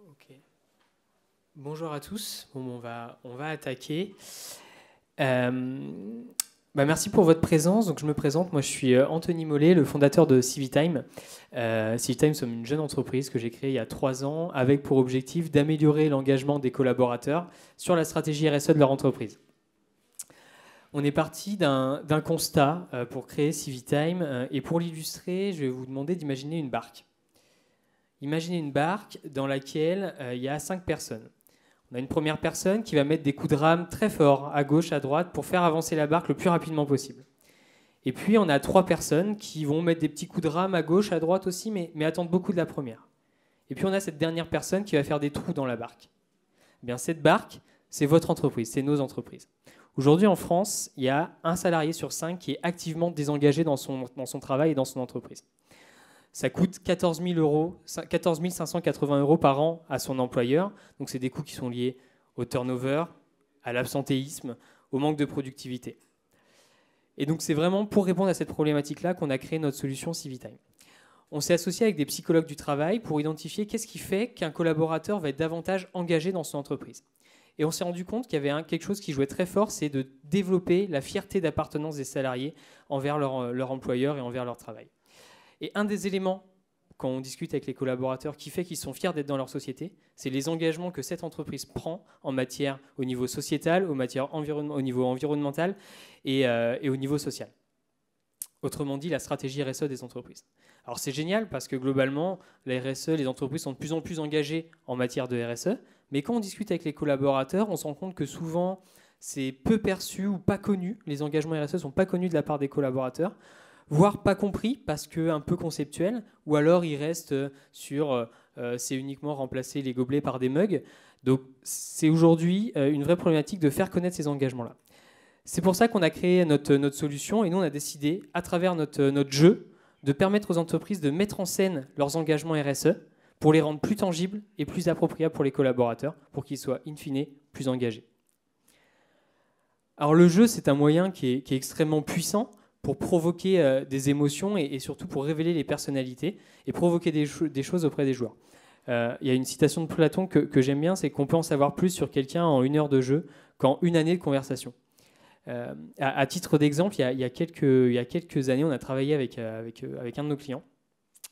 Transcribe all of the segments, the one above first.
Ok. Bonjour à tous. Bon, on va attaquer. Merci pour votre présence. Donc, je me présente. Moi, je suis Anthony Mollet, le fondateur de Civitime. Civitime, sommes une jeune entreprise que j'ai créée il y a 3 ans avec pour objectif d'améliorer l'engagement des collaborateurs sur la stratégie RSE de leur entreprise. On est parti d'un constat pour créer Civitime. Et pour l'illustrer, je vais vous demander d'imaginer une barque. Imaginez une barque dans laquelle il y a 5 personnes. On a une première personne qui va mettre des coups de rame très forts à gauche, à droite pour faire avancer la barque le plus rapidement possible. Et puis on a 3 personnes qui vont mettre des petits coups de rame à gauche, à droite aussi, mais attendre beaucoup de la première. Et puis on a cette dernière personne qui va faire des trous dans la barque. Eh bien, cette barque, c'est votre entreprise, c'est nos entreprises. Aujourd'hui en France, il y a un salarié sur 5 qui est activement désengagé dans son travail et dans son entreprise. Ça coûte 14 580 € par an à son employeur. Donc, c'est des coûts qui sont liés au turnover, à l'absentéisme, au manque de productivité. Et donc, c'est vraiment pour répondre à cette problématique-là qu'on a créé notre solution Civitime. On s'est associé avec des psychologues du travail pour identifier qu'est-ce qui fait qu'un collaborateur va être davantage engagé dans son entreprise. Et on s'est rendu compte qu'il y avait quelque chose qui jouait très fort, c'est de développer la fierté d'appartenance des salariés envers leur employeur et envers leur travail. Et un des éléments, quand on discute avec les collaborateurs, qui fait qu'ils sont fiers d'être dans leur société, c'est les engagements que cette entreprise prend en matière au niveau sociétal, au niveau environnemental et au niveau social. Autrement dit, la stratégie RSE des entreprises. Alors c'est génial parce que globalement, la RSE, les entreprises sont de plus en plus engagées en matière de RSE, mais quand on discute avec les collaborateurs, on se rend compte que souvent, c'est peu perçu ou pas connu, les engagements RSE ne sont pas connus de la part des collaborateurs, voire pas compris parce qu'un peu conceptuel, ou alors il reste sur c'est uniquement remplacer les gobelets par des mugs. Donc c'est aujourd'hui une vraie problématique de faire connaître ces engagements-là. C'est pour ça qu'on a créé notre solution et nous on a décidé, à travers notre jeu, de permettre aux entreprises de mettre en scène leurs engagements RSE pour les rendre plus tangibles et plus appropriables pour les collaborateurs, pour qu'ils soient in fine plus engagés. Alors le jeu, c'est un moyen qui est extrêmement puissant pour provoquer des émotions et surtout pour révéler les personnalités et provoquer des choses auprès des joueurs. Il y a une citation de Platon que j'aime bien, c'est qu'on peut en savoir plus sur quelqu'un en 1 heure de jeu qu'en 1 année de conversation. À titre d'exemple, il y a quelques années, on a travaillé avec un de nos clients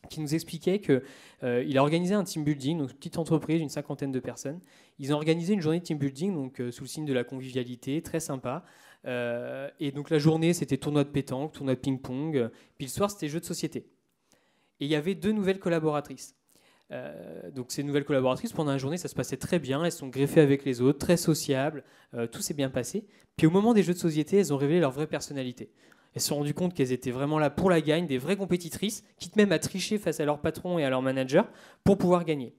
qui nous expliquait qu'il a organisé un team building, donc une petite entreprise, une 50aine de personnes. Ils ont organisé une journée de team building, donc sous le signe de la convivialité, très sympa. Et donc la journée, c'était tournoi de pétanque, tournoi de ping-pong. Puis le soir, c'était jeu de société. Et il y avait 2 nouvelles collaboratrices. Donc ces nouvelles collaboratrices, pendant la journée, ça se passait très bien. Elles sont greffées avec les autres, très sociables. Tout s'est bien passé. Puis au moment des jeux de société, elles ont révélé leur vraie personnalité. Elles se sont rendues compte qu'elles étaient vraiment là pour la gagne, des vraies compétitrices, quitte même à tricher face à leur patron et à leur manager pour pouvoir gagner.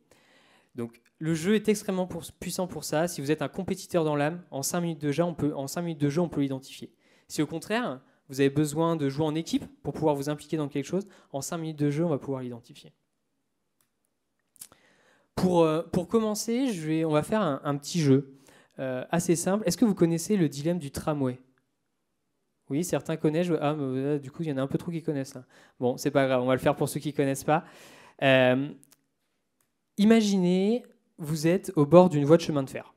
Donc le jeu est extrêmement puissant pour ça. Si vous êtes un compétiteur dans l'âme, en 5 minutes de jeu, on peut l'identifier. Si au contraire, vous avez besoin de jouer en équipe pour pouvoir vous impliquer dans quelque chose, en 5 minutes de jeu, on va pouvoir l'identifier. Pour commencer, on va faire un petit jeu assez simple. Est-ce que vous connaissez le dilemme du tramway ? Oui, certains connaissent. Ah, mais du coup, il y en a un peu trop qui connaissent. Là. Bon, c'est pas grave, on va le faire pour ceux qui ne connaissent pas. Imaginez, vous êtes au bord d'une voie de chemin de fer.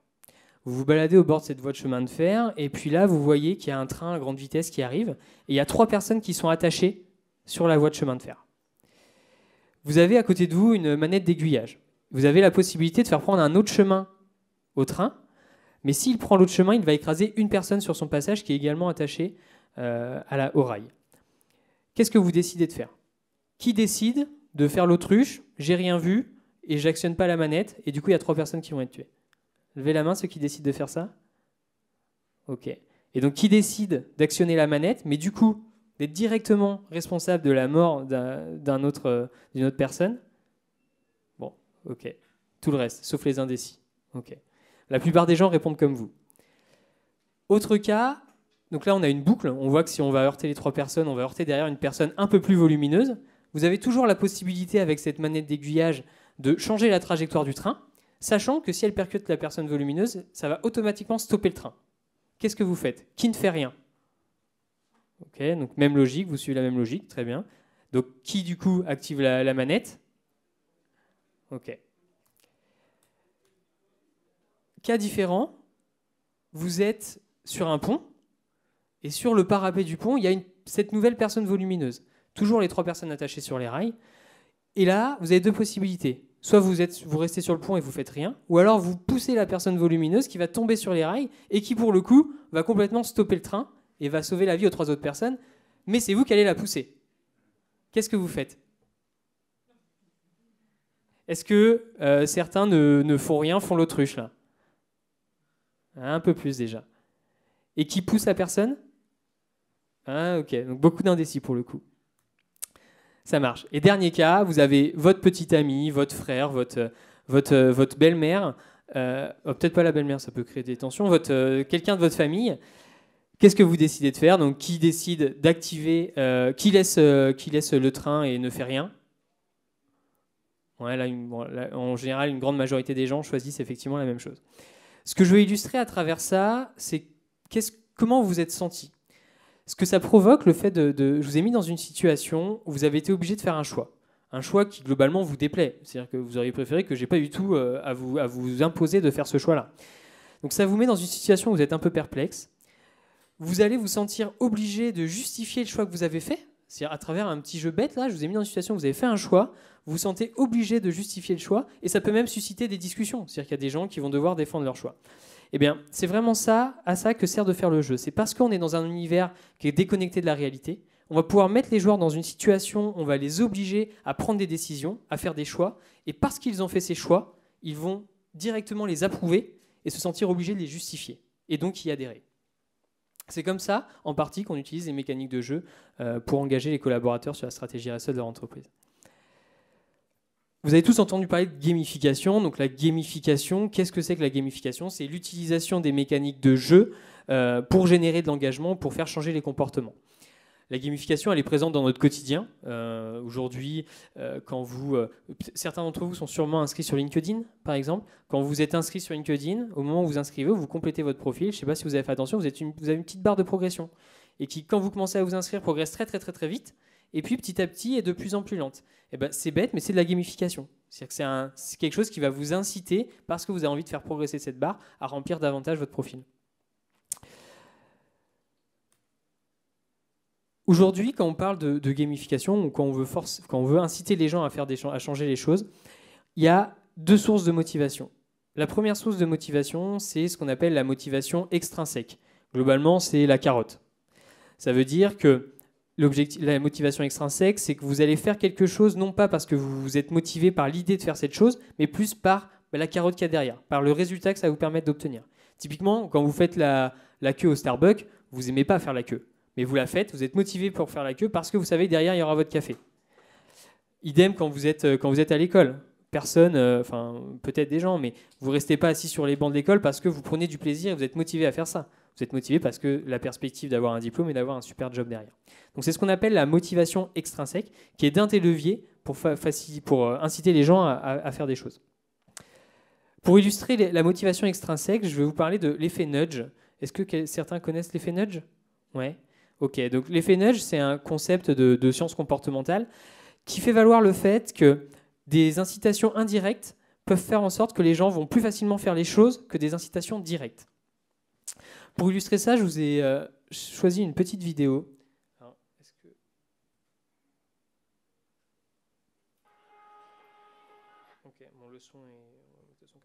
Vous vous baladez au bord de cette voie de chemin de fer, et puis là, vous voyez qu'il y a un train à grande vitesse qui arrive, et il y a 3 personnes qui sont attachées sur la voie de chemin de fer. Vous avez à côté de vous une manette d'aiguillage. Vous avez la possibilité de faire prendre un autre chemin au train, mais s'il prend l'autre chemin, il va écraser une personne sur son passage qui est également attachée au rail. Qu'est-ce que vous décidez de faire ? Qui décide de faire l'autruche ? J'ai rien vu et j'actionne pas la manette et du coup il y a 3 personnes qui vont être tuées. Levez la main ceux qui décident de faire ça. Ok. Et donc qui décide d'actionner la manette, mais du coup d'être directement responsable de la mort d'une autre personne ? Bon, ok. Tout le reste, sauf les indécis. Ok. La plupart des gens répondent comme vous. Autre cas. Donc là, on a une boucle. On voit que si on va heurter les 3 personnes, on va heurter derrière une personne un peu plus volumineuse. Vous avez toujours la possibilité, avec cette manette d'aiguillage, de changer la trajectoire du train, sachant que si elle percute la personne volumineuse, ça va automatiquement stopper le train. Qu'est-ce que vous faites ? Qui ne fait rien ? Ok, donc même logique, vous suivez la même logique, très bien. Donc qui, du coup, active la manette ? Ok. cas différent, vous êtes sur un pont, et sur le parapet du pont, il y a cette nouvelle personne volumineuse. Toujours les 3 personnes attachées sur les rails. Et là, vous avez 2 possibilités. Soit vous restez sur le pont et vous faites rien, ou alors vous poussez la personne volumineuse qui va tomber sur les rails et qui, pour le coup, va complètement stopper le train et va sauver la vie aux 3 autres personnes, mais c'est vous qui allez la pousser. Qu'est-ce que vous faites? Est-ce que certains ne font rien, font l'autruche, là? Un peu plus, déjà. Et qui pousse la personne? Ah, ok, donc beaucoup d'indécis, pour le coup. Ça marche. Et dernier cas, vous avez votre petit ami, votre frère, votre belle-mère, peut-être pas la belle-mère, ça peut créer des tensions, quelqu'un de votre famille. Qu'est-ce que vous décidez de faire? Donc, qui décide d'activer, qui laisse le train et ne fait rien? Ouais, là, en général, une grande majorité des gens choisissent effectivement la même chose. Ce que je veux illustrer à travers ça, c'est comment vous vous êtes senti. Ce que ça provoque, le fait je vous ai mis dans une situation où vous avez été obligé de faire un choix. Un choix qui, globalement, vous déplaît. C'est-à-dire que vous auriez préféré que je n'ai pas du tout à vous imposer de faire ce choix-là. Donc ça vous met dans une situation où vous êtes un peu perplexe. Vous allez vous sentir obligé de justifier le choix que vous avez fait. C'est-à-dire à travers un petit jeu bête, là, je vous ai mis dans une situation où vous avez fait un choix, vous vous sentez obligé de justifier le choix, et ça peut même susciter des discussions. C'est-à-dire qu'il y a des gens qui vont devoir défendre leur choix. Eh bien, c'est vraiment à ça que sert de faire le jeu. C'est parce qu'on est dans un univers qui est déconnecté de la réalité, on va pouvoir mettre les joueurs dans une situation, on va les obliger à prendre des décisions, à faire des choix, et parce qu'ils ont fait ces choix, ils vont directement les approuver et se sentir obligés de les justifier, et donc y adhérer. C'est comme ça, en partie, qu'on utilise les mécaniques de jeu pour engager les collaborateurs sur la stratégie RSE de leur entreprise. Vous avez tous entendu parler de gamification. Donc la gamification, qu'est-ce que c'est que la gamification? C'est l'utilisation des mécaniques de jeu pour générer de l'engagement, pour faire changer les comportements. La gamification, elle est présente dans notre quotidien. Aujourd'hui, certains d'entre vous sont sûrement inscrits sur LinkedIn, par exemple. Quand vous êtes inscrit sur LinkedIn, au moment où vous inscrivez, vous complétez votre profil. Je ne sais pas si vous avez fait attention, vous avez une petite barre de progression. Et qui, quand vous commencez à vous inscrire, progresse très, très, très, très vite. Et puis, petit à petit, est de plus en plus lente. Et ben, c'est bête, mais c'est de la gamification. C'est-à-dire que c'est quelque chose qui va vous inciter, parce que vous avez envie de faire progresser cette barre, à remplir davantage votre profil. Aujourd'hui, quand on parle de gamification ou quand on veut inciter les gens à changer les choses, il y a 2 sources de motivation. La première source de motivation, c'est ce qu'on appelle la motivation extrinsèque. Globalement, c'est la carotte. Ça veut dire que la motivation extrinsèque, c'est que vous allez faire quelque chose, non pas parce que vous êtes motivé par l'idée de faire cette chose, mais plus par la carotte qu'il y a derrière, par le résultat que ça va vous permettre d'obtenir. Typiquement, quand vous faites la queue au Starbucks, vous n'aimez pas faire la queue. Mais vous la faites, vous êtes motivé pour faire la queue parce que vous savez que derrière, il y aura votre café. Idem quand vous êtes à l'école. Personne, peut-être des gens, mais vous ne restez pas assis sur les bancs de l'école parce que vous prenez du plaisir et vous êtes motivé à faire ça. Vous êtes motivé parce que la perspective d'avoir un diplôme et d'avoir un super job derrière. Donc c'est ce qu'on appelle la motivation extrinsèque, qui est d'un des leviers pour inciter les gens à faire des choses. Pour illustrer la motivation extrinsèque, je vais vous parler de l'effet nudge. Est-ce que certains connaissent l'effet nudge? Ouais. Ok, donc l'effet nudge, c'est un concept de science comportementale qui fait valoir le fait que des incitations indirectes peuvent faire en sorte que les gens vont plus facilement faire les choses que des incitations directes. Pour illustrer ça, je vous ai choisi une petite vidéo. Alors, ok, bon, le son est comme ça.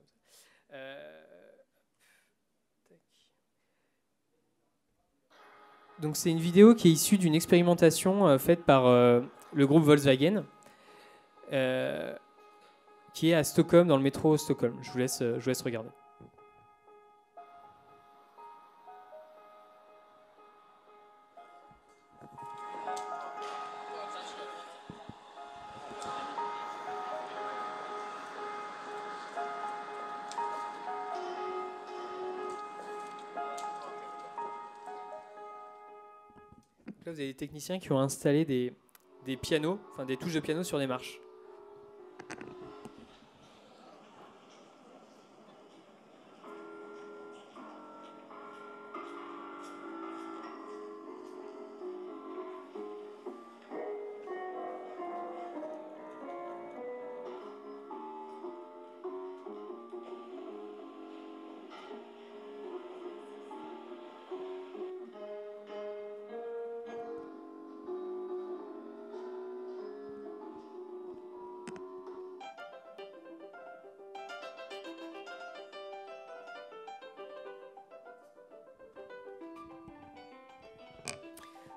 Donc c'est une vidéo qui est issue d'une expérimentation faite par le groupe Volkswagen, qui est à Stockholm, dans le métro Stockholm. Je vous laisse regarder. Là, vous avez des techniciens qui ont installé des pianos, enfin des touches de piano sur des marches.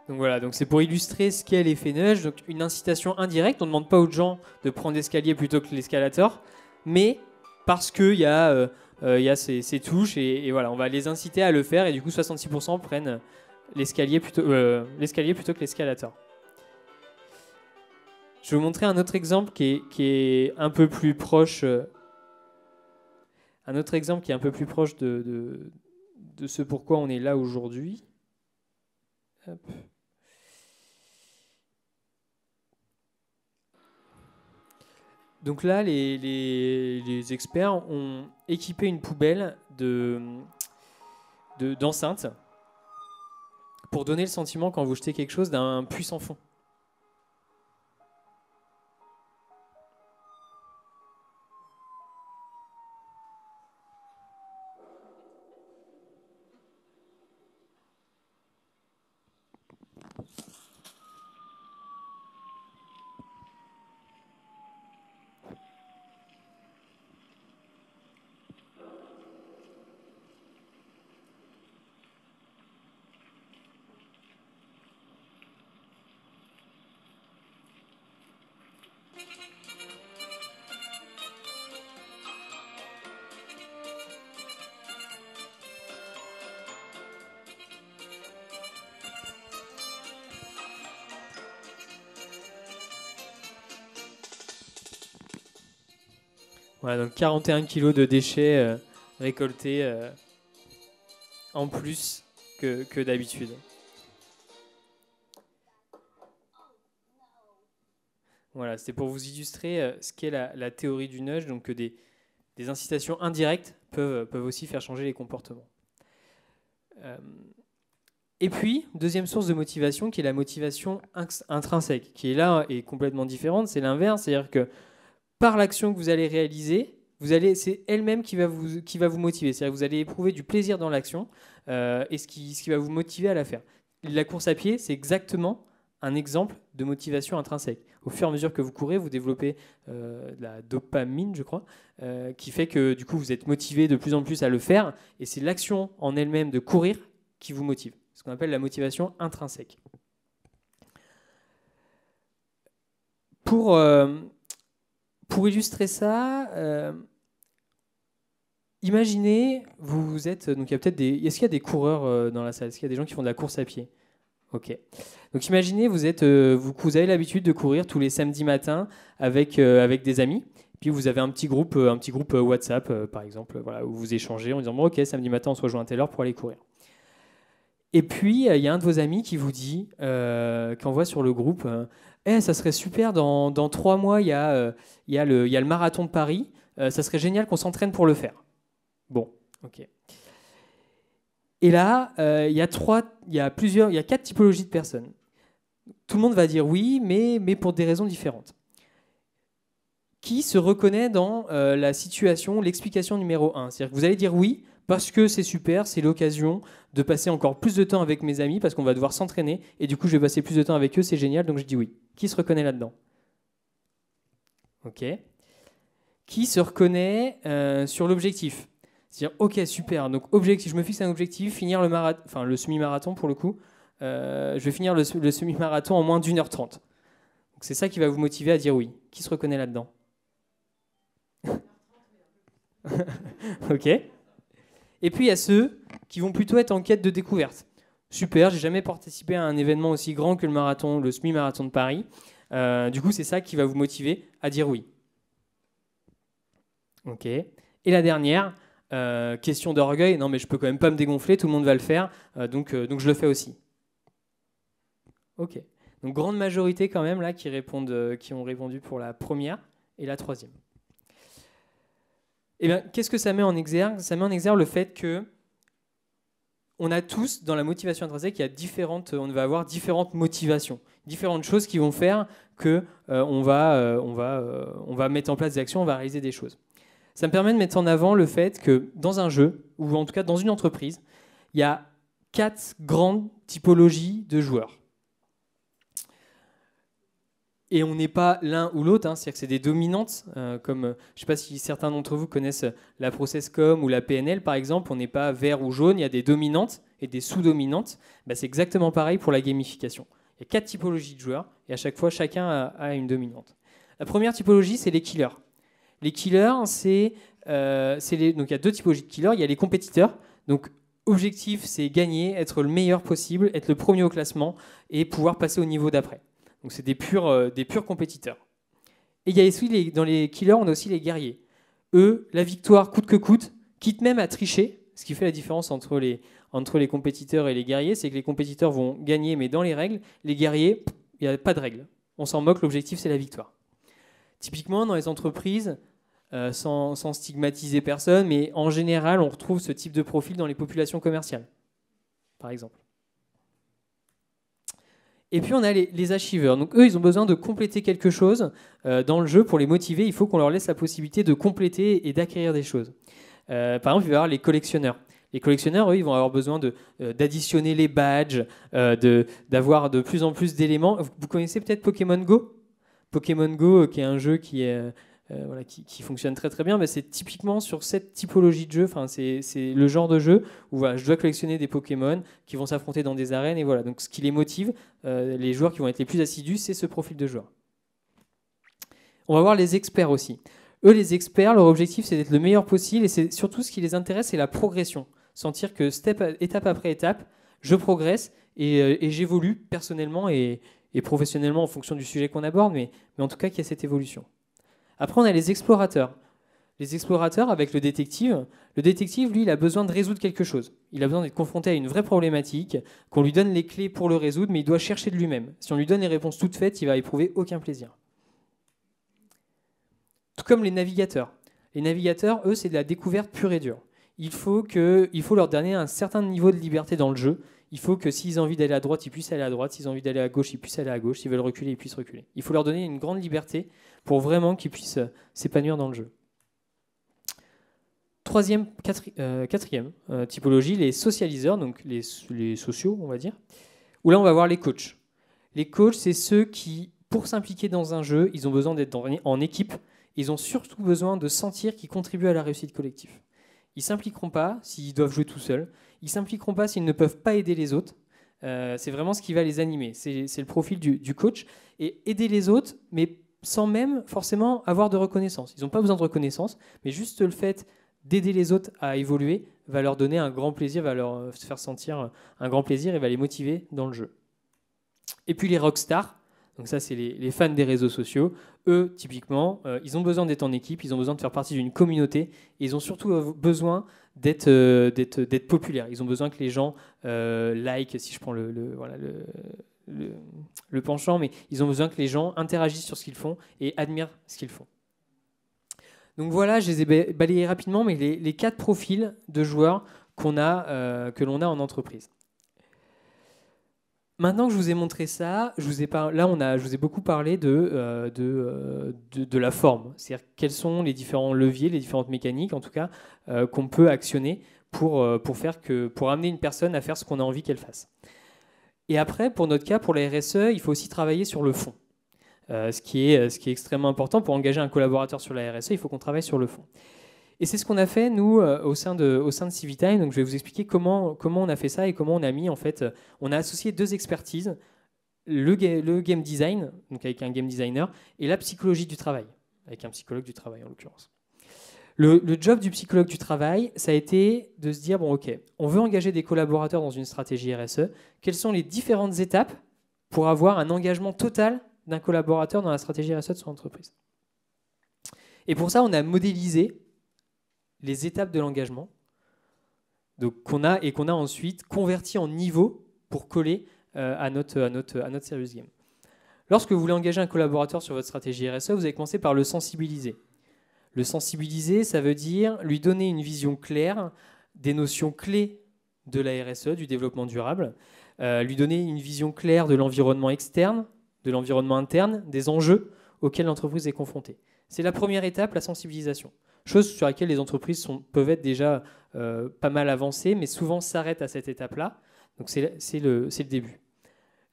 Donc voilà, donc c'est pour illustrer ce qu'est l'effet nudge, donc une incitation indirecte. On ne demande pas aux gens de prendre l'escalier plutôt que l'escalator, mais parce qu'il y a ces touches et voilà, on va les inciter à le faire et du coup 66% prennent l'escalier plutôt que l'escalator. Je vais vous montrer un autre exemple qui est un peu plus proche. Un autre exemple qui est un peu plus proche de ce pourquoi on est là aujourd'hui. Hop. Donc là, les experts ont équipé une poubelle d'enceinte pour donner le sentiment, quand vous jetez quelque chose, d'un puits sans fond. Voilà, donc 41 kilos de déchets récoltés en plus que d'habitude. Voilà, c'était pour vous illustrer ce qu'est la théorie du nudge, donc que des incitations indirectes peuvent aussi faire changer les comportements. Et puis, deuxième source de motivation, qui est la motivation intrinsèque, qui est là et complètement différente, c'est l'inverse, c'est-à-dire que par l'action que vous allez réaliser, c'est elle-même qui va vous motiver. C'est-à-dire que vous allez éprouver du plaisir dans l'action et ce qui va vous motiver à la faire. La course à pied, c'est exactement un exemple de motivation intrinsèque. Au fur et à mesure que vous courez, vous développez de la dopamine, je crois, qui fait que du coup, vous êtes motivé de plus en plus à le faire. Et c'est l'action en elle-même de courir qui vous motive. Ce qu'on appelle la motivation intrinsèque. Pour illustrer ça, imaginez, vous êtes, donc il y a peut-être est-ce qu'il y a des coureurs dans la salle? Est-ce qu'il y a des gens qui font de la course à pied? Ok. Donc imaginez, vous avez l'habitude de courir tous les samedis matins avec des amis. Puis vous avez un petit groupe WhatsApp, par exemple, voilà, où vous échangez en disant bon, ok, samedi matin, on se rejoint à telle heure pour aller courir. Et puis il y a un de vos amis qui vous dit, qui envoie sur le groupe. Ça serait super, dans 3 mois, il y a le marathon de Paris. Ça serait génial qu'on s'entraîne pour le faire. Bon, ok. Et là, il y a 4 typologies de personnes. Tout le monde va dire oui, mais pour des raisons différentes. Qui se reconnaît dans la situation, l'explication numéro 1? C'est-à-dire que vous allez dire oui, parce que c'est super, c'est l'occasion de passer encore plus de temps avec mes amis, parce qu'on va devoir s'entraîner, et du coup je vais passer plus de temps avec eux, c'est génial, donc je dis oui. Qui se reconnaît là-dedans? Ok. Qui se reconnaît sur l'objectif? C'est-à-dire, ok, super, donc objectif, je me fixe un objectif, finir le semi-marathon pour le coup, je vais finir le semi-marathon en moins d'1h30. Donc c'est ça qui va vous motiver à dire oui. Qui se reconnaît là-dedans? Ok. Et puis il y a ceux qui vont plutôt être en quête de découverte. Super, j'ai jamais participé à un événement aussi grand que le semi-marathon de Paris. Du coup, c'est ça qui va vous motiver à dire oui. Ok. Et la dernière, question d'orgueil. Non, mais je peux quand même pas me dégonfler, tout le monde va le faire, donc je le fais aussi. Ok. Donc grande majorité quand même là qui ont répondu pour la première et la troisième. Eh bien, qu'est-ce que ça met en exergue? Ça met en exergue le fait que on a tous, dans la motivation intrinsèque, on va avoir différentes motivations, différentes choses qui vont faire que on va mettre en place des actions, on va réaliser des choses. Ça me permet de mettre en avant le fait que dans un jeu, ou en tout cas dans une entreprise, il y a 4 grandes typologies de joueurs. Et on n'est pas l'un ou l'autre, c'est-à-dire que c'est des dominantes, comme je ne sais pas si certains d'entre vous connaissent la ProcessCom ou la PNL par exemple, on n'est pas vert ou jaune, il y a des dominantes et des sous-dominantes, c'est exactement pareil pour la gamification. Il y a 4 typologies de joueurs, et à chaque fois, chacun a une dominante. La première typologie, c'est les killers. Les killers, donc il y a 2 typologies de killers. Il y a les compétiteurs. Donc, objectif, c'est gagner, être le meilleur possible, être le premier au classement et pouvoir passer au niveau d'après. Donc, c'est des purs compétiteurs. Et il y a aussi, dans les killers, on a aussi les guerriers. Eux, la victoire coûte que coûte, quitte même à tricher. Ce qui fait la différence entre les compétiteurs et les guerriers, c'est que les compétiteurs vont gagner, mais dans les règles. Les guerriers, il n'y a pas de règles. On s'en moque, l'objectif, c'est la victoire. Typiquement, dans les entreprises, sans stigmatiser personne, mais en général, on retrouve ce type de profil dans les populations commerciales, par exemple. Et puis, on a les achievers. Donc, eux, ils ont besoin de compléter quelque chose dans le jeu. Pour les motiver, il faut qu'on leur laisse la possibilité de compléter et d'acquérir des choses. Par exemple, il va y avoir les collectionneurs. Les collectionneurs, eux, ils vont avoir besoin d'additionner les badges, d'avoir de plus en plus d'éléments. Vous connaissez peut-être Pokémon Go ? Pokémon Go, qui est un jeu qui fonctionne très très bien, mais c'est typiquement sur cette typologie de jeu. C'est le genre de jeu où je dois collectionner des Pokémon qui vont s'affronter dans des arènes. Et voilà. Donc, ce qui les motive, les joueurs qui vont être les plus assidus, c'est ce profil de joueur. On va voir les experts aussi. Eux, les experts, leur objectif, c'est d'être le meilleur possible. Et c'est surtout ce qui les intéresse, c'est la progression. Sentir que étape après étape, je progresse et j'évolue personnellement et professionnellement en fonction du sujet qu'on aborde, mais en tout cas qu'il y a cette évolution. Après, on a les explorateurs. Les explorateurs avec le détective. Le détective, lui, il a besoin de résoudre quelque chose. Il a besoin d'être confronté à une vraie problématique, qu'on lui donne les clés pour le résoudre, mais il doit chercher de lui-même. Si on lui donne les réponses toutes faites, il va éprouver aucun plaisir. Tout comme les navigateurs. Les navigateurs, eux, c'est de la découverte pure et dure. Il faut leur donner un certain niveau de liberté dans le jeu. Il faut que s'ils ont envie d'aller à droite, ils puissent aller à droite. S'ils ont envie d'aller à gauche, ils puissent aller à gauche. S'ils veulent reculer, ils puissent reculer. Il faut leur donner une grande liberté pour vraiment qu'ils puissent s'épanouir dans le jeu. Quatrième typologie, les socialiseurs, donc les sociaux, on va dire, où là, on va voir les coachs. Les coachs, c'est ceux qui, pour s'impliquer dans un jeu, ils ont besoin d'être en équipe. Ils ont surtout besoin de sentir qu'ils contribuent à la réussite collective. Ils ne s'impliqueront pas s'ils doivent jouer tout seuls. Ils ne s'impliqueront pas s'ils ne peuvent pas aider les autres. C'est vraiment ce qui va les animer. C'est le profil du coach. Et aider les autres, mais sans même forcément avoir de reconnaissance. Ils n'ont pas besoin de reconnaissance, mais juste le fait d'aider les autres à évoluer va leur donner un grand plaisir, va leur faire sentir un grand plaisir et va les motiver dans le jeu. Et puis les rockstars. Donc ça, c'est les fans des réseaux sociaux. Eux, typiquement, ils ont besoin d'être en équipe, ils ont besoin de faire partie d'une communauté, et ils ont surtout besoin d'être populaires. Ils ont besoin que les gens like, si je prends le penchant, mais ils ont besoin que les gens interagissent sur ce qu'ils font et admirent ce qu'ils font. Donc voilà, je les ai balayés rapidement, mais les 4 profils de joueurs que l'on a en entreprise. Maintenant que je vous ai montré ça, je vous ai beaucoup parlé de la forme. C'est-à-dire quels sont les différents leviers, les différentes mécaniques, en tout cas, qu'on peut actionner pour amener une personne à faire ce qu'on a envie qu'elle fasse. Et après, pour notre cas, pour la RSE, il faut aussi travailler sur le fond. Ce qui est extrêmement important. Pour engager un collaborateur sur la RSE, il faut qu'on travaille sur le fond. Et c'est ce qu'on a fait, nous, au sein de Civitime. Donc, je vais vous expliquer comment on a fait ça et comment on a mis, en fait, on a associé 2 expertises, le game design, donc avec un game designer, et la psychologie du travail, avec un psychologue du travail, en l'occurrence. Le job du psychologue du travail, ça a été de se dire, bon, OK, on veut engager des collaborateurs dans une stratégie RSE. Quelles sont les différentes étapes pour avoir un engagement total d'un collaborateur dans la stratégie RSE de son entreprise? Et pour ça, on a modélisé les étapes de l'engagement, qu'on a ensuite converti en niveau pour coller à notre serious game. Lorsque vous voulez engager un collaborateur sur votre stratégie RSE, vous allez commencer par le sensibiliser. Le sensibiliser, ça veut dire lui donner une vision claire des notions clés de la RSE, du développement durable, lui donner une vision claire de l'environnement externe, de l'environnement interne, des enjeux auxquels l'entreprise est confrontée. C'est la première étape, la sensibilisation. Chose sur laquelle les entreprises peuvent être déjà pas mal avancées, mais souvent s'arrêtent à cette étape-là. Donc c'est le début.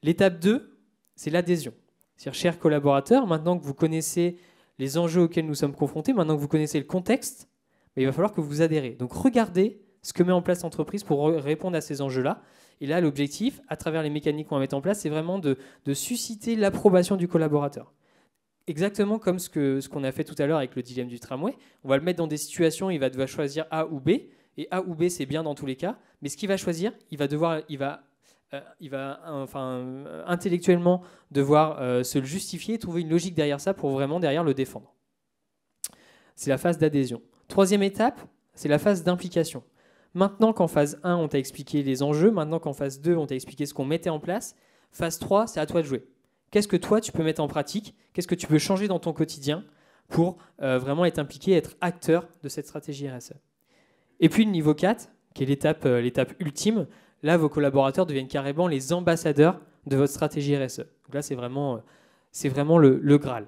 L'étape 2, c'est l'adhésion. C'est-à-dire, chers collaborateurs, maintenant que vous connaissez les enjeux auxquels nous sommes confrontés, maintenant que vous connaissez le contexte, il va falloir que vous adhérez. Donc regardez ce que met en place l'entreprise pour répondre à ces enjeux-là. Et là, l'objectif, à travers les mécaniques qu'on va mettre en place, c'est vraiment de susciter l'approbation du collaborateur. Exactement comme ce qu'on a fait tout à l'heure avec le dilemme du tramway. On va le mettre dans des situations où il va devoir choisir A ou B. Et A ou B, c'est bien dans tous les cas. Mais ce qu'il va choisir, il va intellectuellement devoir se le justifier, trouver une logique derrière ça pour vraiment derrière le défendre. C'est la phase d'adhésion. Troisième étape, c'est la phase d'implication. Maintenant qu'en phase 1, on t'a expliqué les enjeux, maintenant qu'en phase 2, on t'a expliqué ce qu'on mettait en place, phase 3, c'est à toi de jouer. Qu'est-ce que toi, tu peux mettre en pratique? Qu'est-ce que tu peux changer dans ton quotidien pour vraiment être impliqué, être acteur de cette stratégie RSE? Et puis le niveau 4, qui est l'étape ultime, là, vos collaborateurs deviennent carrément les ambassadeurs de votre stratégie RSE. Donc là, c'est vraiment le Graal.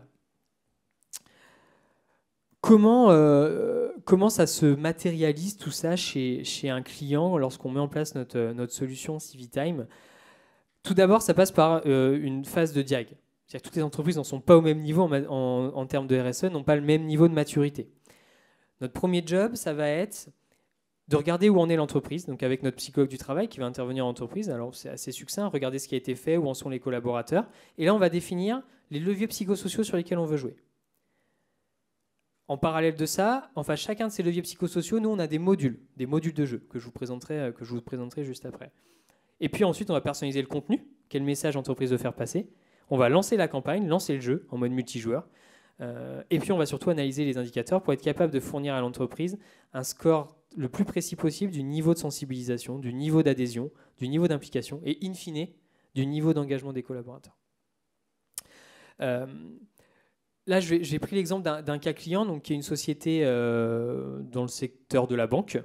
Comment ça se matérialise tout ça chez un client lorsqu'on met en place notre solution CiviTime? Tout d'abord, ça passe par une phase de diag. C'est-à-dire que toutes les entreprises n'en sont pas au même niveau en termes de RSE, n'ont pas le même niveau de maturité. Notre premier job, ça va être de regarder où en est l'entreprise, donc avec notre psychologue du travail qui va intervenir en entreprise. Alors c'est assez succinct, regarder ce qui a été fait, où en sont les collaborateurs. Et là, on va définir les leviers psychosociaux sur lesquels on veut jouer. En parallèle de ça, enfin chacun de ces leviers psychosociaux, nous on a des modules de jeu que je vous présenterai juste après. Et puis ensuite, on va personnaliser le contenu, quel message l'entreprise veut faire passer. On va lancer la campagne, lancer le jeu en mode multijoueur. Et puis on va surtout analyser les indicateurs pour être capable de fournir à l'entreprise un score le plus précis possible du niveau de sensibilisation, du niveau d'adhésion, du niveau d'implication et in fine du niveau d'engagement des collaborateurs. Là, j'ai pris l'exemple d'un cas client, donc, qui est une société dans le secteur de la banque,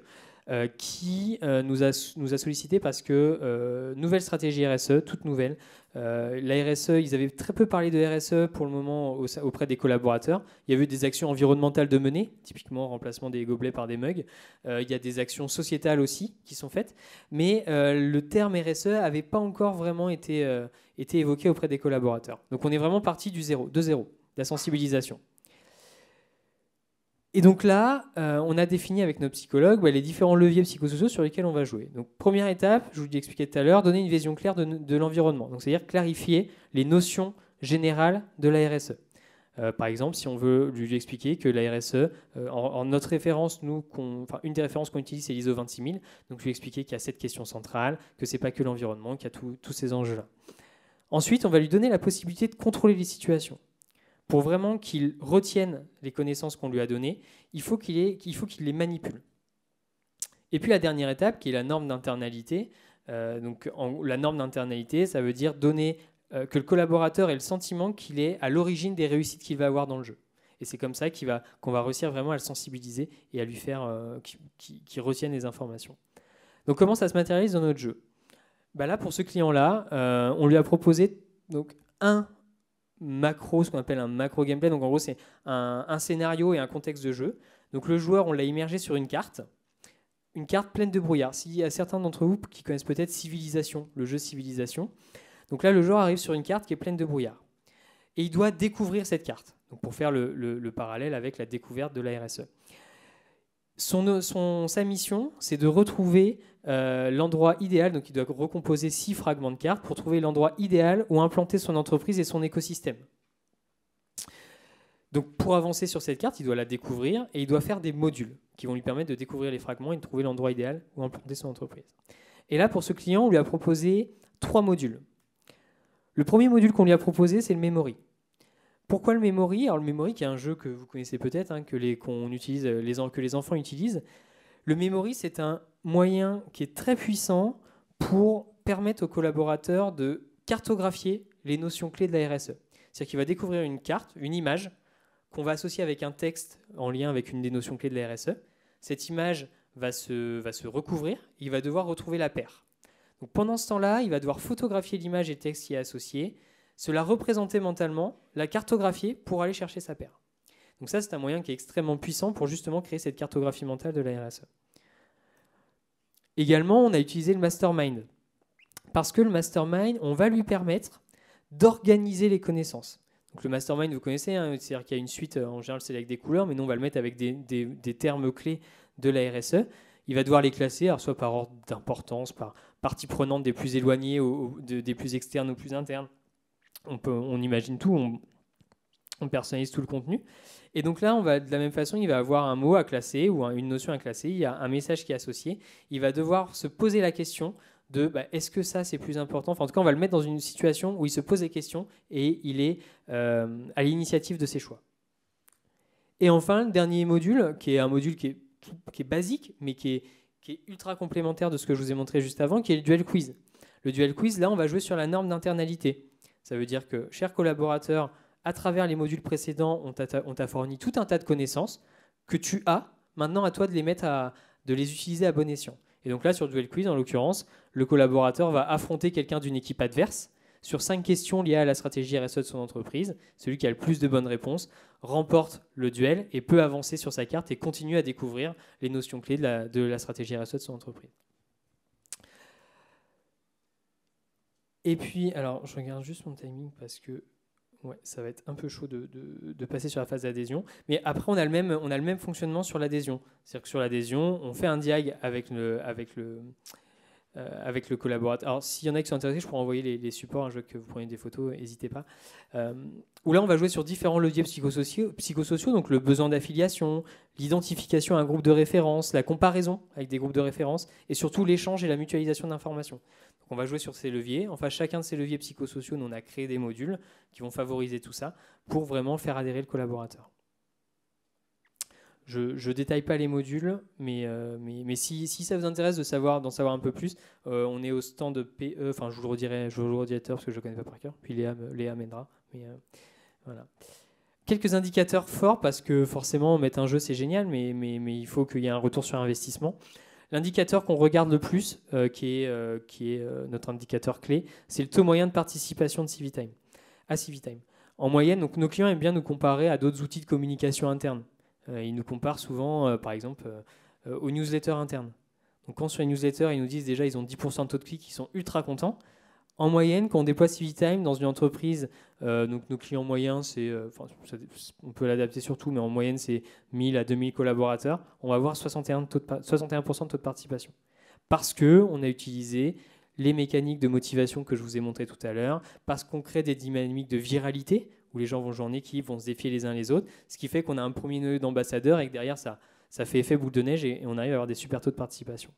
qui nous a sollicité parce que nouvelle stratégie RSE, toute nouvelle. La RSE, ils avaient très peu parlé de RSE pour le moment auprès des collaborateurs. Il y avait des actions environnementales de mener, typiquement remplacement des gobelets par des mugs. Il y a des actions sociétales aussi qui sont faites, mais le terme RSE n'avait pas encore vraiment été évoqué auprès des collaborateurs. Donc on est vraiment parti de zéro, de la sensibilisation. Et donc là, on a défini avec nos psychologues les différents leviers psychosociaux sur lesquels on va jouer. Donc première étape, je vous l'ai expliqué tout à l'heure, donner une vision claire de l'environnement. Donc c'est-à-dire clarifier les notions générales de la RSE. Par exemple, si on veut lui expliquer que la RSE, en notre référence, une des références qu'on utilise, c'est l'ISO 26000. Donc lui expliquer qu'il y a cette question centrale, que ce n'est pas que l'environnement, qu'il y a tous ces enjeux-là. Ensuite, on va lui donner la possibilité de contrôler les situations. Pour vraiment qu'il retienne les connaissances qu'on lui a données, il faut qu'il les manipule. Et puis la dernière étape, qui est la norme d'internalité. La norme d'internalité, ça veut dire donner que le collaborateur ait le sentiment qu'il est à l'origine des réussites qu'il va avoir dans le jeu. Et c'est comme ça qu'on va réussir vraiment à le sensibiliser et à lui faire qu'il retienne les informations. Donc comment ça se matérialise dans notre jeu? Là, pour ce client-là, on lui a proposé un macro, ce qu'on appelle un macro gameplay. Donc en gros, c'est un scénario et un contexte de jeu. Donc le joueur, on l'a immergé sur une carte pleine de brouillard. S'il y a certains d'entre vous qui connaissent peut-être Civilisation, le jeu Civilisation. Donc là, le joueur arrive sur une carte qui est pleine de brouillard. Et il doit découvrir cette carte, donc pour faire le parallèle avec la découverte de la RSE. Sa mission, c'est de retrouver l'endroit idéal. Donc il doit recomposer 6 fragments de cartes pour trouver l'endroit idéal où implanter son entreprise et son écosystème. Donc pour avancer sur cette carte, il doit la découvrir et il doit faire des modules qui vont lui permettre de découvrir les fragments et de trouver l'endroit idéal où implanter son entreprise. Et là, pour ce client, on lui a proposé 3 modules. Le premier module qu'on lui a proposé, c'est le memory. Pourquoi le memory? Alors le memory, qui est un jeu que vous connaissez peut-être, que les enfants utilisent. Le memory, c'est un moyen qui est très puissant pour permettre aux collaborateurs de cartographier les notions clés de la RSE. C'est-à-dire qu'il va découvrir une carte, une image, qu'on va associer avec un texte en lien avec une des notions clés de la RSE. Cette image va se recouvrir, il va devoir retrouver la paire. Donc pendant ce temps-là, il va devoir photographier l'image et le texte qui est associé, se la représenter mentalement, la cartographier pour aller chercher sa paire. Donc ça, c'est un moyen qui est extrêmement puissant pour justement créer cette cartographie mentale de la RSE. Également, on a utilisé le mastermind. Parce que le mastermind, on va lui permettre d'organiser les connaissances. Donc le mastermind, vous connaissez, c'est-à-dire qu'il y a une suite, en général c'est avec des couleurs, mais nous on va le mettre avec des termes clés de la RSE. Il va devoir les classer, alors soit par ordre d'importance, par partie prenante des plus éloignées, des plus externes aux plus internes. On imagine tout, on personnalise tout le contenu. Et donc là, de la même façon, il va avoir un mot à classer ou une notion à classer, il y a un message qui est associé. Il va devoir se poser la question de est-ce que ça c'est plus important. Enfin, en tout cas, on va le mettre dans une situation où il se pose des questions et il est à l'initiative de ses choix. Et enfin, le dernier module, qui est un module qui est basique, mais qui est ultra complémentaire de ce que je vous ai montré juste avant, qui est le duel quiz. Le duel quiz, là, on va jouer sur la norme d'internalité. Ça veut dire que, chers collaborateurs, à travers les modules précédents, on t'a fourni tout un tas de connaissances que tu as. Maintenant, à toi de de les utiliser à bon escient. Et donc là, sur Duel Quiz, en l'occurrence, le collaborateur va affronter quelqu'un d'une équipe adverse sur 5 questions liées à la stratégie RSE de son entreprise. Celui qui a le plus de bonnes réponses remporte le duel et peut avancer sur sa carte et continuer à découvrir les notions clés de la stratégie RSE de son entreprise. Et puis, alors, je regarde juste mon timing parce que ouais, ça va être un peu chaud de passer sur la phase d'adhésion. Mais après, on a le même fonctionnement sur l'adhésion. C'est-à-dire que sur l'adhésion, on fait un diag avec le collaborateur. Alors, s'il y en a qui sont intéressés, je pourrais envoyer les supports. Je veux que vous preniez des photos, n'hésitez pas. Où là, on va jouer sur différents leviers psychosociaux, donc le besoin d'affiliation, l'identification à un groupe de référence, la comparaison avec des groupes de référence, et surtout l'échange et la mutualisation d'informations. Donc, on va jouer sur ces leviers. Enfin, chacun de ces leviers psychosociaux, nous, on a créé des modules qui vont favoriser tout ça pour vraiment faire adhérer le collaborateur. Je ne détaille pas les modules, mais si ça vous intéresse d'en savoir un peu plus, on est au stand de PE, enfin je vous le redirai parce que je ne le connais pas par cœur, puis Léa mènera. Mais, voilà. Quelques indicateurs forts, parce que forcément mettre un jeu c'est génial, mais il faut qu'il y ait un retour sur investissement. L'indicateur qu'on regarde le plus, qui est notre indicateur clé, c'est le taux moyen de participation de CiviTime, à CiviTime. En moyenne, donc, nos clients aiment bien nous comparer à d'autres outils de communication interne. Ils nous comparent souvent, par exemple, aux newsletters internes. Donc quand sur les newsletters, ils nous disent déjà ils ont 10% de taux de clic, ils sont ultra contents. En moyenne, quand on déploie CiviTime dans une entreprise, donc nos clients moyens, on peut l'adapter sur tout, mais en moyenne, c'est 1000 à 2000 collaborateurs, on va avoir 61% de taux de participation. Parce qu'on a utilisé les mécaniques de motivation que je vous ai montrées tout à l'heure, parce qu'on crée des dynamiques de viralité, où les gens vont jouer en équipe, vont se défier les uns les autres, ce qui fait qu'on a un premier nœud d'ambassadeurs et que derrière, ça fait effet boule de neige et on arrive à avoir des super taux de participation.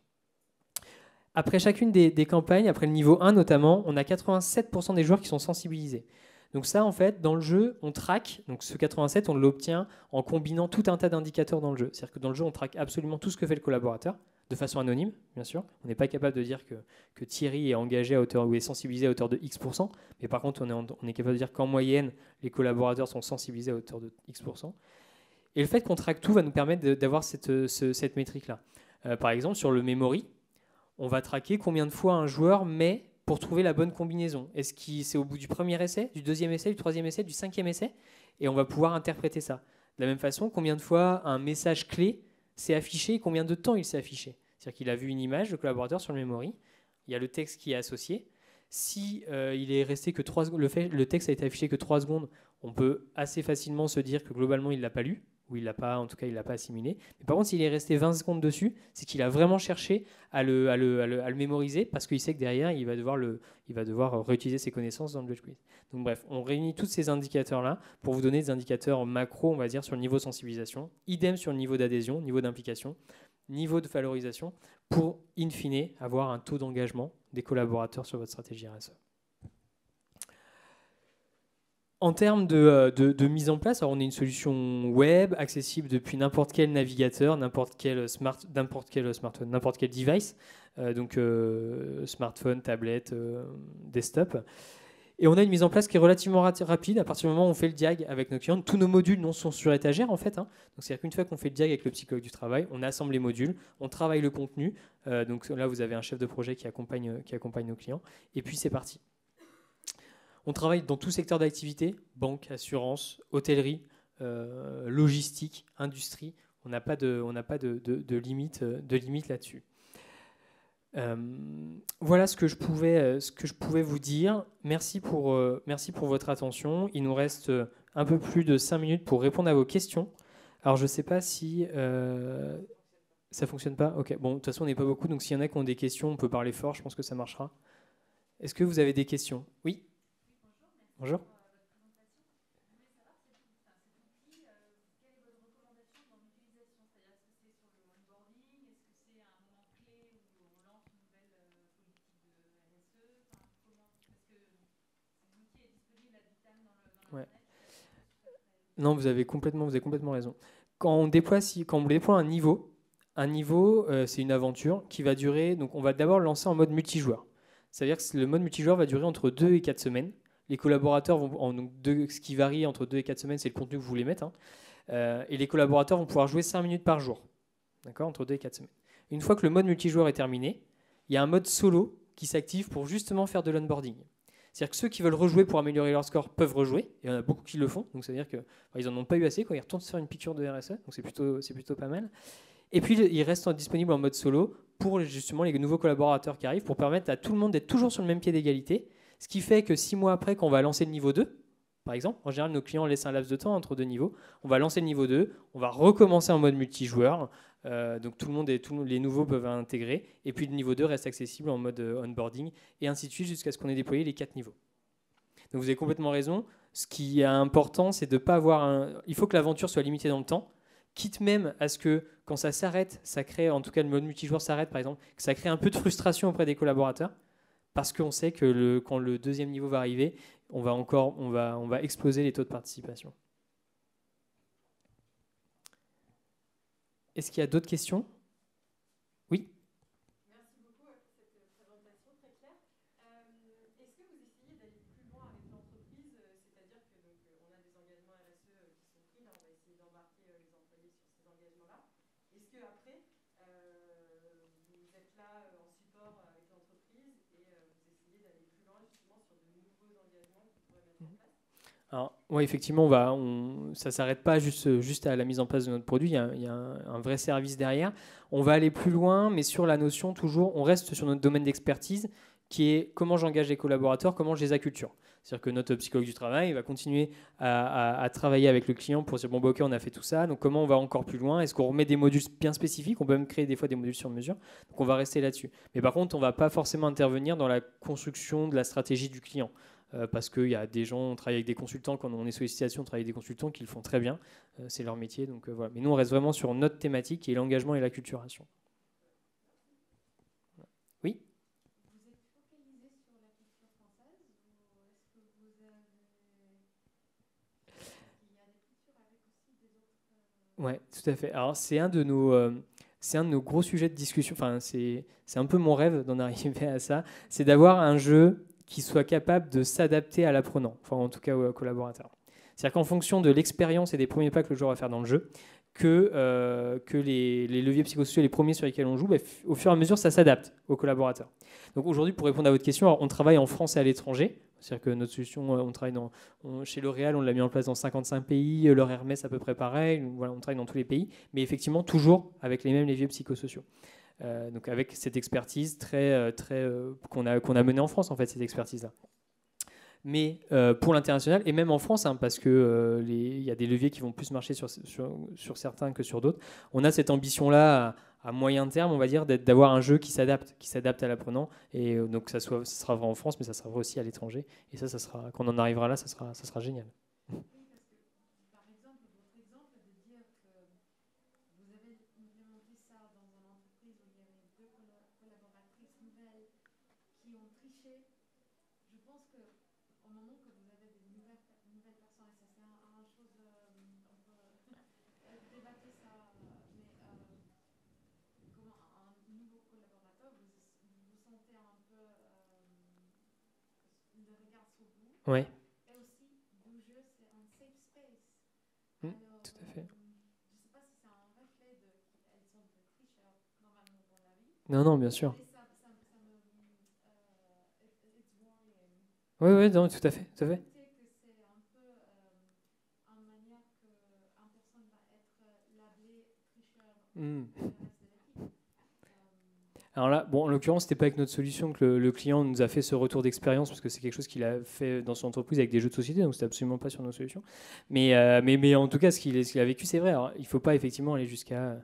Après chacune des campagnes, après le niveau 1 notamment, on a 87% des joueurs qui sont sensibilisés. Donc ça, en fait, dans le jeu, on traque, donc ce 87, on l'obtient en combinant tout un tas d'indicateurs dans le jeu. C'est-à-dire que dans le jeu, on traque absolument tout ce que fait le collaborateur, de façon anonyme, bien sûr. On n'est pas capable de dire que Thierry est engagé à hauteur ou est sensibilisé à hauteur de X%, mais par contre, on est capable de dire qu'en moyenne, les collaborateurs sont sensibilisés à hauteur de X%. Et le fait qu'on traque tout va nous permettre d'avoir cette métrique-là. Par exemple, sur le memory, on va traquer combien de fois un joueur met pour trouver la bonne combinaison. Est-ce que c'est au bout du premier essai, du deuxième essai, du troisième essai, du cinquième essai? Et on va pouvoir interpréter ça. De la même façon, combien de fois un message clé s'est affiché et combien de temps il s'est affiché. C'est-à-dire qu'il a vu une image, le collaborateur, sur le memory. Il y a le texte qui est associé. Si il est resté que 3 secondes, le texte a été affiché que 3 secondes, on peut assez facilement se dire que globalement, il ne l'a pas lu. Ou il l'a pas, en tout cas, il l'a pas assimilé. Mais par contre, s'il est resté 20 secondes dessus, c'est qu'il a vraiment cherché à le mémoriser parce qu'il sait que derrière, il va devoir réutiliser ses connaissances dans le duel quiz. Donc bref, on réunit tous ces indicateurs-là pour vous donner des indicateurs macro, on va dire, sur le niveau de sensibilisation, idem sur le niveau d'adhésion, niveau d'implication, niveau de valorisation, pour, in fine, avoir un taux d'engagement des collaborateurs sur votre stratégie RSE. En termes de mise en place, alors on est une solution web accessible depuis n'importe quel navigateur, n'importe quel smartphone, n'importe quel device, donc smartphone, tablette, desktop. Et on a une mise en place qui est relativement rapide à partir du moment où on fait le diag avec nos clients. Tous nos modules sont sur étagère en fait. Donc c'est-à-dire qu'une fois qu'on fait le diag avec le psychologue du travail, on assemble les modules, on travaille le contenu. Donc là, vous avez un chef de projet qui accompagne nos clients. Et puis c'est parti. On travaille dans tout secteur d'activité, banque, assurance, hôtellerie, logistique, industrie. On n'a pas de limite là-dessus. Voilà ce que je pouvais vous dire. Merci pour votre attention. Il nous reste un peu plus de 5 minutes pour répondre à vos questions. Alors je ne sais pas si... Ça fonctionne pas? Ok. Bon, de toute façon, on n'est pas beaucoup, donc s'il y en a qui ont des questions, on peut parler fort, je pense que ça marchera. Est-ce que vous avez des questions? Oui? Bonjour. Ouais. Non, vous avez complètement raison. Quand on déploie un niveau, c'est une aventure qui va durer. Donc, on va d'abord le lancer en mode multijoueur. C'est-à-dire que le mode multijoueur va durer entre 2 et 4 semaines. Les collaborateurs ce qui varie entre 2 et 4 semaines, c'est le contenu que vous voulez mettre, hein. Et les collaborateurs vont pouvoir jouer 5 minutes par jour, d'accord, entre 2 et 4 semaines. Une fois que le mode multijoueur est terminé, il y a un mode solo qui s'active pour justement faire de l'onboarding. C'est-à-dire que ceux qui veulent rejouer pour améliorer leur score peuvent rejouer. Il y en a beaucoup qui le font, donc ça veut dire qu'ils n'en ont pas eu assez, quand ils retournent se faire une piqûre de RSE, donc c'est plutôt pas mal. Et puis ils restent disponibles en mode solo pour justement les nouveaux collaborateurs qui arrivent, pour permettre à tout le monde d'être toujours sur le même pied d'égalité. Ce qui fait que 6 mois après, quand on va lancer le niveau 2, par exemple, en général, nos clients laissent un laps de temps entre deux niveaux. On va lancer le niveau 2, on va recommencer en mode multijoueur. Donc tout le monde tous les nouveaux peuvent intégrer. Et puis le niveau 2 reste accessible en mode onboarding, et ainsi de suite jusqu'à ce qu'on ait déployé les 4 niveaux. Donc vous avez complètement raison. Ce qui est important, c'est de ne pas avoir il faut que l'aventure soit limitée dans le temps, quitte même à ce que quand ça s'arrête, ça crée, en tout cas le mode multijoueur s'arrête par exemple, que ça crée un peu de frustration auprès des collaborateurs, parce qu'on sait que quand le deuxième niveau va arriver, on va exploser les taux de participation. Est-ce qu'il y a d'autres questions? Oui? Merci beaucoup pour cette présentation très claire. Est-ce que vous essayez d'aller plus loin avec l'entreprise, c'est-à-dire que on a des engagements RSE qui sont pris, là on va essayer d'embarquer les employés sur ces engagements-là. Est-ce que après vous êtes là en support avec l'entreprise et vous essayez d'aller plus loin justement sur de nouveaux engagements que vous pourrez mettre en place? Alors, ouais, effectivement, ça ne s'arrête pas juste à la mise en place de notre produit, il y a un vrai service derrière. On va aller plus loin, mais sur la notion, toujours, on reste sur notre domaine d'expertise, qui est comment j'engage les collaborateurs, comment je les acculture. C'est-à-dire que notre psychologue du travail va continuer à travailler avec le client pour dire, bon, bah, ok, on a fait tout ça, donc comment on va encore plus loin? Est-ce qu'on remet des modules bien spécifiques? On peut même créer des fois des modules sur mesure, donc on va rester là-dessus. Mais par contre, on ne va pas forcément intervenir dans la construction de la stratégie du client. Parce qu'il y a des gens, on travaille avec des consultants, quand on est sollicitation, on travaille avec des consultants qui le font très bien, c'est leur métier, donc voilà. Mais nous, on reste vraiment sur notre thématique qui est l'engagement et l'acculturation. Oui? Vous êtes focalisé sur la culture française ou est-ce que vous avez... Est-ce qu'il y a des cultures avec aussi des autres... Ouais, tout à fait. Alors, c'est un de nos gros sujets de discussion, enfin, c'est un peu mon rêve d'en arriver à ça, c'est d'avoir un jeu qui soit capable de s'adapter à l'apprenant, enfin en tout cas au collaborateur. C'est-à-dire qu'en fonction de l'expérience et des premiers pas que le joueur va faire dans le jeu, que les leviers psychosociaux, les premiers sur lesquels on joue, bah, au fur et à mesure, ça s'adapte aux collaborateurs. Donc aujourd'hui, pour répondre à votre question, alors, on travaille en France et à l'étranger. C'est-à-dire que notre solution, on travaille chez L'Oréal, on l'a mis en place dans 55 pays, leur Hermès à peu près pareil, voilà, on travaille dans tous les pays, mais effectivement toujours avec les mêmes leviers psychosociaux. Donc avec cette expertise qu'on a menée en France, en fait, cette expertise-là. Mais pour l'international, et même en France, hein, parce qu'il y a des leviers qui vont plus marcher sur certains que sur d'autres, on a cette ambition-là à moyen terme, on va dire, d'avoir un jeu qui s'adapte à l'apprenant. Et donc ça sera vrai en France, mais ça sera vrai aussi à l'étranger. Et ça sera, quand on en arrivera là, ça sera génial. Oui, parce que par exemple, votre exemple de dire que vous avez implémenté ça dans une entreprise où il y avait deux collaboratrices nouvelles qui ont triché. Je pense que au moment que vous avez des nouvelles personnes, et ça c'est un chose, on peut débattre ça, mais comment un nouveau collaborateur, vous sentez un peu le regard sur vous. Oui, Et aussi, le jeu, c'est un safe space. Alors, tout à fait. je ne sais pas si c'est un reflet de qu'elles sont des tricheurs normalement dans la vie, Non, non, bien sûr. mais ça me it's worrying. Oui, oui, non, tout à fait, tout à fait. Douter que c'est un peu une manière qu'une personne va être labelée tricheur Mm. pour le reste de l'équipe. Alors là, bon, en l'occurrence, c'était pas avec notre solution que le client nous a fait ce retour d'expérience, parce que c'est quelque chose qu'il a fait dans son entreprise avec des jeux de société, donc c'était absolument pas sur nos solutions. Mais en tout cas, ce qu'il a vécu, c'est vrai. Alors, il faut pas effectivement aller jusqu'à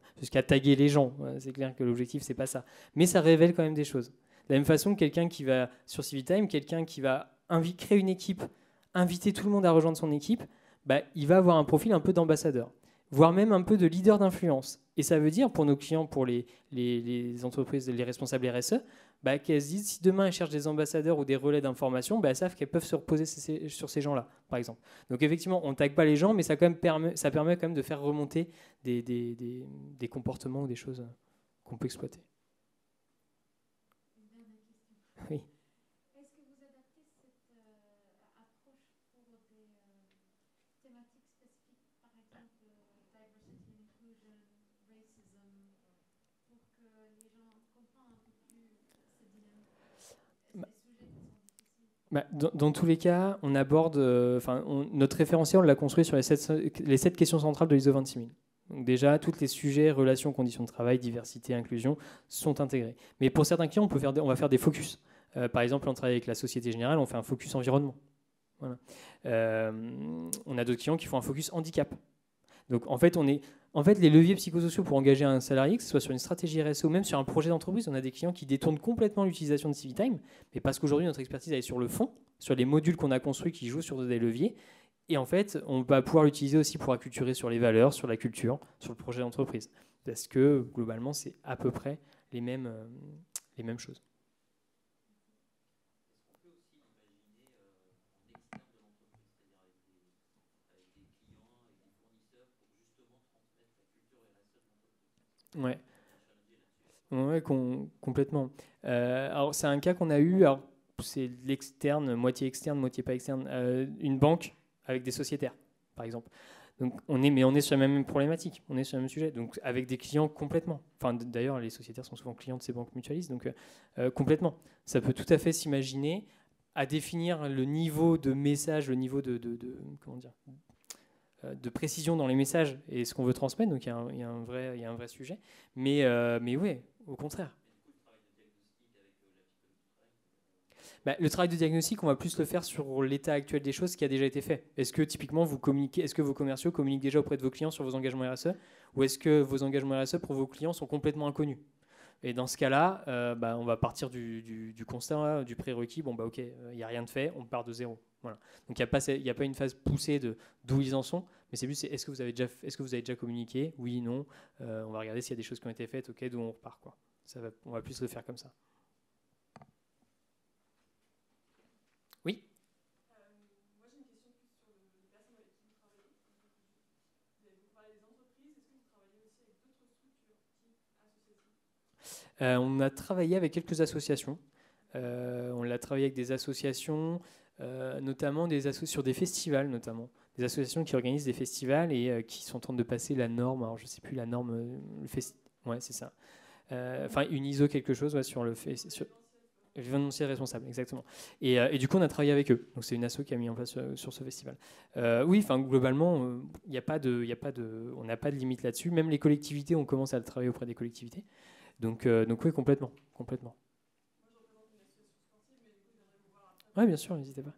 taguer les gens. C'est clair que l'objectif, c'est pas ça. Mais ça révèle quand même des choses. De la même façon que quelqu'un qui va sur Civitime, quelqu'un qui va créer une équipe, inviter tout le monde à rejoindre son équipe, bah, il va avoir un profil un peu d'ambassadeur, voire même un peu de leader d'influence. Et ça veut dire, pour nos clients, pour les entreprises, les responsables RSE, bah, qu'elles se disent, si demain elles cherchent des ambassadeurs ou des relais d'information, bah, elles savent qu'elles peuvent se reposer sur ces gens-là, par exemple. Donc effectivement, on ne tague pas les gens, mais ça permet quand même de faire remonter des comportements ou des choses qu'on peut exploiter. Une dernière question. Oui. Est-ce que vous adaptez cette approche pour des thématiques spécifiques, par exemple diversity, inclusion, racism, pour que les gens comprennent un peu plus cette dynamique? Est-ce Bah, des sujets qui sont difficiles? dans tous les cas, on aborde, notre référentiel, on l'a construit sur les 7 questions centrales de l'ISO 26000. Donc déjà, tous les sujets, relations, conditions de travail, diversité, inclusion sont intégrés. Mais pour certains clients, on va faire des focus. Par exemple, on travaille avec la Société Générale, on fait un focus environnement. Voilà. On a d'autres clients qui font un focus handicap. Donc en fait, les leviers psychosociaux pour engager un salarié, que ce soit sur une stratégie RSE ou même sur un projet d'entreprise, on a des clients qui détournent complètement l'utilisation de Civitime, mais parce qu'aujourd'hui notre expertise elle est sur le fond, sur les modules qu'on a construits qui jouent sur des leviers, et en fait on va pouvoir l'utiliser aussi pour acculturer sur les valeurs, sur la culture, sur le projet d'entreprise, parce que globalement c'est à peu près les mêmes choses. Ouais. Ouais, complètement. Alors, c'est un cas qu'on a eu. Alors, c'est l'externe, moitié externe, moitié pas externe. Une banque avec des sociétaires, par exemple. Donc, on est sur la même problématique. On est sur le même sujet. Donc, avec des clients complètement. Enfin, d'ailleurs, les sociétaires sont souvent clients de ces banques mutualistes. Donc, complètement. Ça peut tout à fait s'imaginer à définir le niveau de message, le niveau comment dire, de précision dans les messages et ce qu'on veut transmettre. Donc, il y a un vrai sujet. Mais oui, au contraire. Bah, le travail de diagnostic, on va plus le faire sur l'état actuel des choses, ce qui a déjà été fait. Est-ce que typiquement vous communiquez, est-ce que vos commerciaux communiquent déjà auprès de vos clients sur vos engagements RSE, ou est-ce que vos engagements RSE pour vos clients sont complètement inconnus? Et dans ce cas-là, bah, on va partir du constat, du prérequis. Bon, bah ok, il n'y a rien de fait, on part de zéro. Voilà. Donc il n'y a pas une phase poussée de d'où ils en sont, mais c'est plus est-ce que vous avez déjà communiqué? Oui, non. On va regarder s'il y a des choses qui ont été faites, ok, d'où on repart, quoi. On va plus le faire comme ça. Oui. Moi, j'ai une question plus sur les personnes avec qui vous travaillez. Vous parlez des entreprises, est-ce que vous travaillez aussi avec d'autres structures type associations? On a travaillé avec quelques associations. On l'a travaillé avec des associations, notamment sur des festivals, notamment. Des associations qui organisent des festivals et qui sont en train de passer la norme. Alors, je ne sais plus la norme. Ouais, c'est ça. Enfin, une ISO quelque chose ouais, sur le événementiel responsable, exactement. Et du coup, on a travaillé avec eux. Donc, c'est une asso qui a mis en place sur ce festival. Oui, enfin, globalement, on n'a pas de limite là-dessus. Même les collectivités, on commence à travailler auprès des collectivités. Donc oui, complètement. Oui, bien sûr, n'hésitez pas.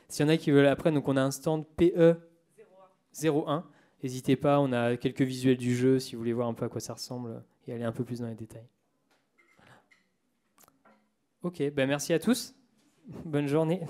S'il y en a qui veulent après, donc on a un stand PE01. N'hésitez pas, on a quelques visuels du jeu si vous voulez voir un peu à quoi ça ressemble et aller un peu plus dans les détails. Ok, ben merci à tous. Bonne journée.